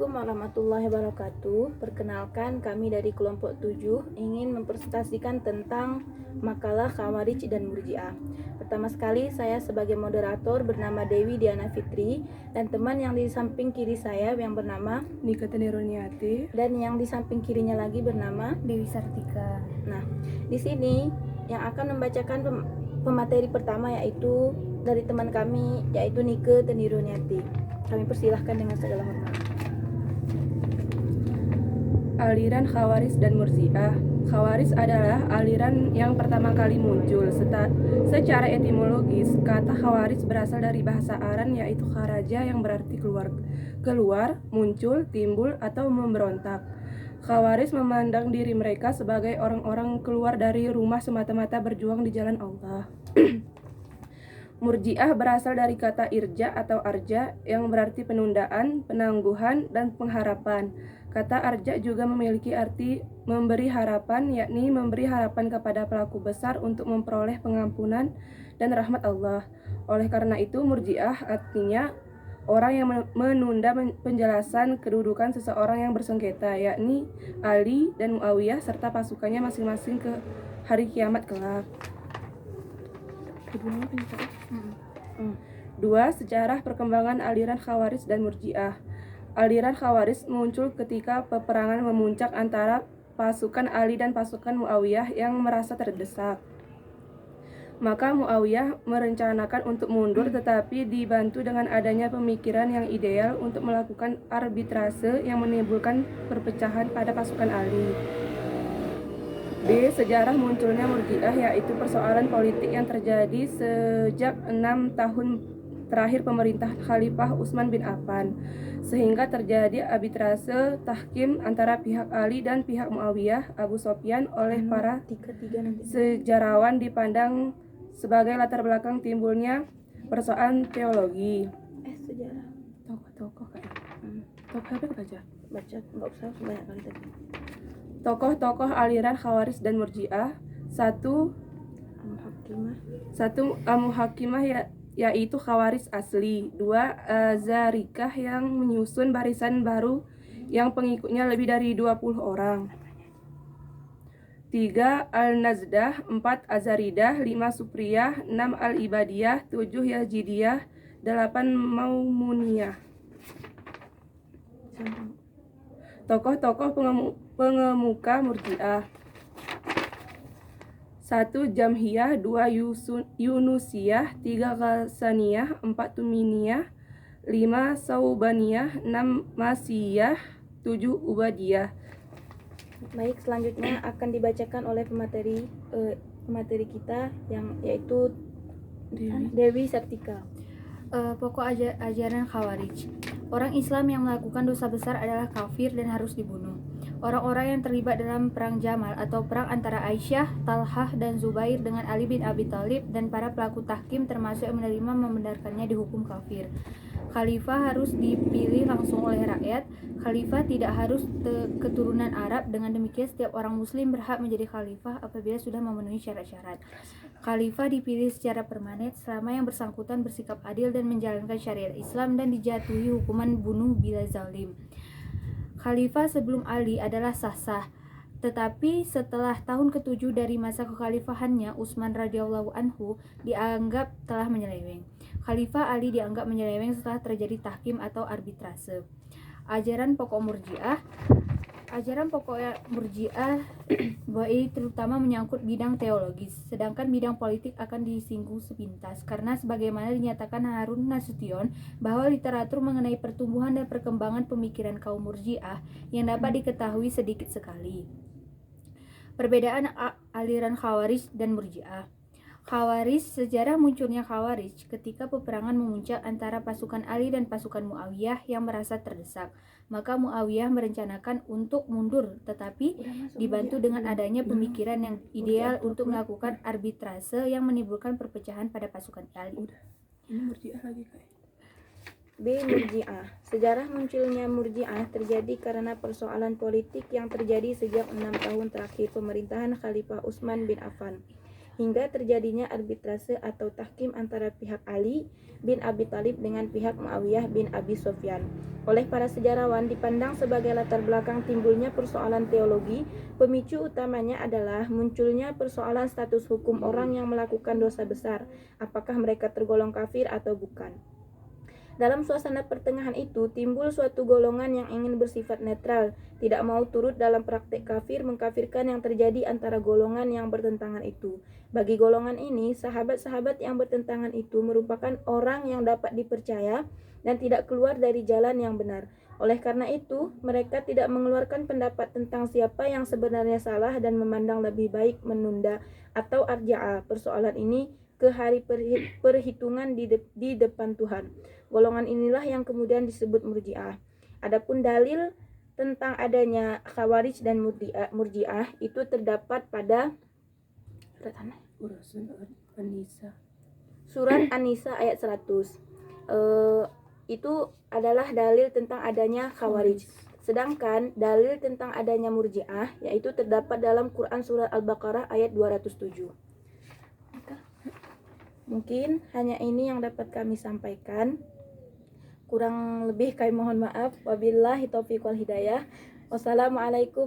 Assalamualaikum warahmatullahi wabarakatuh. Perkenalkan, kami dari kelompok 7 ingin mempresentasikan tentang makalah Khawarij dan Murji'ah. Pertama sekali, saya sebagai moderator bernama Dewi Diana Fitri, dan teman yang di samping kiri saya yang bernama Nika Tenironiati, dan yang di samping kirinya lagi bernama Dewi Sartika. Nah, di sini yang akan membacakan pemateri pertama yaitu dari teman kami, yaitu Nika Tenironiati. Kami persilahkan dengan segala hormat. aliran Khawarij dan Murji'ah. Khawarij adalah aliran yang pertama kali muncul. Secara etimologis, kata Khawarij berasal dari bahasa Aran yaitu kharaja yang berarti keluar, muncul, timbul, atau memberontak. Khawarij memandang diri mereka sebagai orang-orang keluar dari rumah semata-mata berjuang di jalan Allah. Murji'ah berasal dari kata irja atau arja yang berarti penundaan, penangguhan, dan pengharapan. Kata arja juga memiliki arti memberi harapan, yakni memberi harapan kepada pelaku besar untuk memperoleh pengampunan dan rahmat Allah. Oleh karena itu, Murji'ah artinya orang yang menunda penjelasan kedudukan seseorang yang bersengketa, yakni Ali dan Muawiyah serta pasukannya masing-masing ke hari kiamat kelak. Dua, sejarah perkembangan aliran Khawarij dan Murji'ah. Aliran Khawarij muncul ketika peperangan memuncak antara pasukan Ali dan pasukan Muawiyah yang merasa terdesak. Maka Muawiyah merencanakan untuk mundur, tetapi dibantu dengan adanya pemikiran yang ideal untuk melakukan arbitrase yang menimbulkan perpecahan pada pasukan Ali. B. Sejarah munculnya Murji'ah, yaitu persoalan politik yang terjadi sejak 6 tahun terakhir pemerintahan Khalifah Utsman bin Affan, sehingga terjadi arbitrase tahkim antara pihak Ali dan pihak Muawiyah Abu Sofyan oleh para sejarawan dipandang sebagai latar belakang timbulnya persoalan teologi. Sejarah. Tokoh-tokoh kayak tokoh apa baca? Baca, nggak usah sebanyak kali tadi. Tokoh-tokoh aliran Khawarij dan Murji'ah. 1. Al-Muhakimah yaitu Khawarij asli. 2. Zarikah yang menyusun barisan baru yang pengikutnya lebih dari 20 orang. 3. Al-Nazdah. 4. Azaridah. 5. Supriyah. 6. Al-Ibadiyah. 7. Yazidiyah. 8. Maumuniyah. Tokoh-tokoh pengemuka Murji'ah. 1. Jamhiyah. 2. Yunusiyah. 3. Ghasaniyah. 4. Tuminiyah. 5. Saubaniyah. 6. Masiyah. 7. Ubadiyah. Baik, selanjutnya akan dibacakan oleh pemateri kita yaitu Dewi Sartika. Pokok ajaran Khawarij. Orang Islam yang melakukan dosa besar adalah kafir dan harus dibunuh. Orang-orang yang terlibat dalam perang Jamal atau perang antara Aisyah, Talhah, dan Zubair dengan Ali bin Abi Thalib dan para pelaku tahkim termasuk yang menerima membenarkannya dihukum kafir. Khalifah harus dipilih langsung oleh rakyat. Khalifah tidak harus keturunan Arab. Dengan demikian setiap orang muslim berhak menjadi khalifah apabila sudah memenuhi syarat-syarat. Khalifah dipilih secara permanen selama yang bersangkutan bersikap adil dan menjalankan syariat Islam dan dijatuhi hukuman bunuh bila zalim. Khalifah sebelum Ali adalah sah-sah, tetapi setelah tahun ke-7 dari masa kekhalifahannya, Utsman radhiyallahu anhu dianggap telah menyeleweng. Khalifah Ali dianggap menyeleweng setelah terjadi tahkim atau arbitrase. Ajaran pokok Murji'ah. Ajaran pokok Murji'ah terutama menyangkut bidang teologis, sedangkan bidang politik akan disinggung sepintas, karena sebagaimana dinyatakan Harun Nasution bahwa literatur mengenai pertumbuhan dan perkembangan pemikiran kaum Murji'ah yang dapat diketahui sedikit sekali. Perbedaan aliran Khawarij dan Murji'ah. Khawarij, sejarah munculnya Khawarij ketika peperangan memuncak antara pasukan Ali dan pasukan Muawiyah yang merasa terdesak. Maka Muawiyah merencanakan untuk mundur, tetapi dibantu dengan adanya pemikiran yang ideal untuk melakukan arbitrase yang menimbulkan perpecahan pada pasukan Ali. Ini Murji'ah lagi kayak. B. Murji'ah. Sejarah munculnya Murji'ah terjadi karena persoalan politik yang terjadi sejak 6 tahun terakhir pemerintahan Khalifah Utsman bin Affan, hingga terjadinya arbitrase atau tahkim antara pihak Ali bin Abi Thalib dengan pihak Muawiyah bin Abi Sufyan. Oleh para sejarawan dipandang sebagai latar belakang timbulnya persoalan teologi. Pemicu utamanya adalah munculnya persoalan status hukum orang yang melakukan dosa besar, apakah mereka tergolong kafir atau bukan. Dalam suasana pertengahan itu, timbul suatu golongan yang ingin bersifat netral, tidak mau turut dalam praktek kafir mengkafirkan yang terjadi antara golongan yang bertentangan itu. Bagi golongan ini, sahabat-sahabat yang bertentangan itu merupakan orang yang dapat dipercaya dan tidak keluar dari jalan yang benar. Oleh karena itu, mereka tidak mengeluarkan pendapat tentang siapa yang sebenarnya salah dan memandang lebih baik menunda atau arja'a persoalan ini ke hari perhitungan di depan Tuhan. Golongan inilah yang kemudian disebut Murji'ah. Adapun dalil tentang adanya Khawarij dan Murji'ah itu terdapat pada Surat An-Nisa ayat 100. Itu adalah dalil tentang adanya Khawarij. Sedangkan dalil tentang adanya Murji'ah yaitu terdapat dalam Quran Surat Al-Baqarah ayat 207. Mungkin hanya ini yang dapat kami sampaikan. Kurang lebih kami mohon maaf. Wabillahi taufiq wal hidayah. Wassalamualaikum